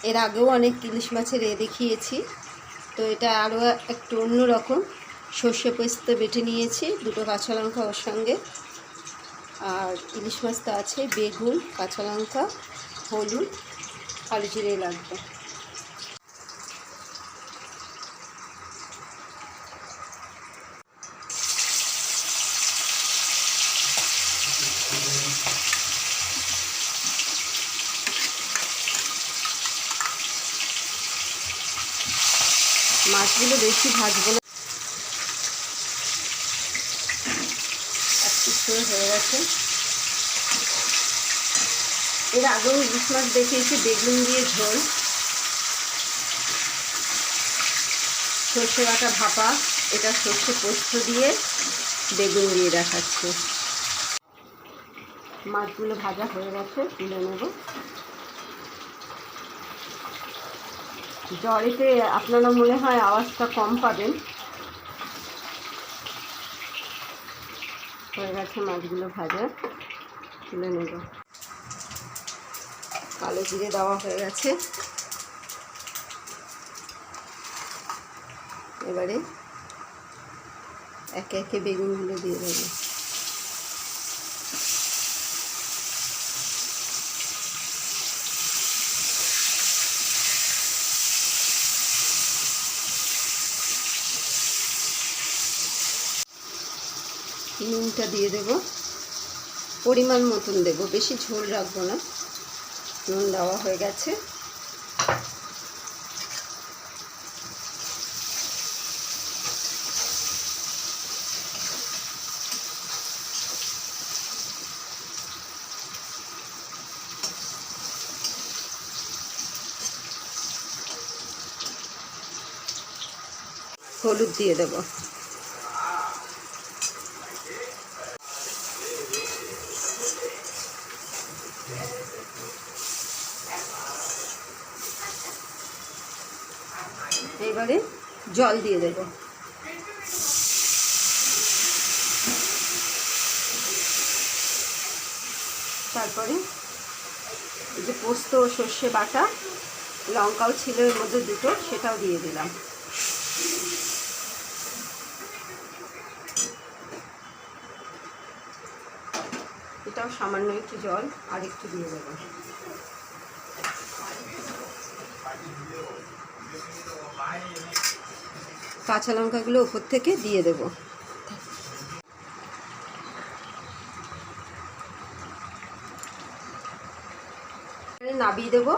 এর আগেও অনেক ইলিশ মাছের দেখিয়েছি, তো এটা আরও একটু অন্যরকম। সর্ষে পোস্ত বেটে নিয়েছি, দুটো কাঁচা লঙ্কা ওর সঙ্গে, আর ইলিশ মাছ তো আছে, বেগুন, কাঁচা লঙ্কা, হলুদ, কালো জিরে লাগবে। মাছগুলো বেশি ভাজবো না, হয়ে গেছে। এর আগেও ইলিশ মাছ দেখিয়েছি বেগুন দিয়ে ঝোল, সর্ষে বাটা ভাপা, এটা সর্ষে পোস্ত দিয়ে বেগুন দিয়ে দেখাচ্ছি। মাছগুলো ভাজা হয়ে গেছে, তুলে নেব। জড়িতে আপনারা মনে হয় আওয়াজটা কম পাবেন। হয়ে গেছে মাছগুলো ভাজা, তুলে নেব। কালো জিরে দেওয়া হয়ে গেছে, এবারে একে একে বেগুনগুলো দিয়ে দেবো। নুনটা দিয়ে দেব, পরিমাণ মতন দেব, বেশি ঝোল রাখবো না। নুন দেওয়া হয়ে গেছে। হলুদ দিয়ে দেব। এবারে জল দিয়ে দেব। তারপরে এই যে পোস্ত ও সর্ষে বাটা, লঙ্কাও ছিল এর মধ্যে দুটো, সেটাও দিয়ে দিলাম। এটাও সামান্য একটু জল আর একটু দিয়ে দেবো। কাঁচা লঙ্কাগুলো উপর থেকে দিয়ে দেব। নাবিয়ে দেবো।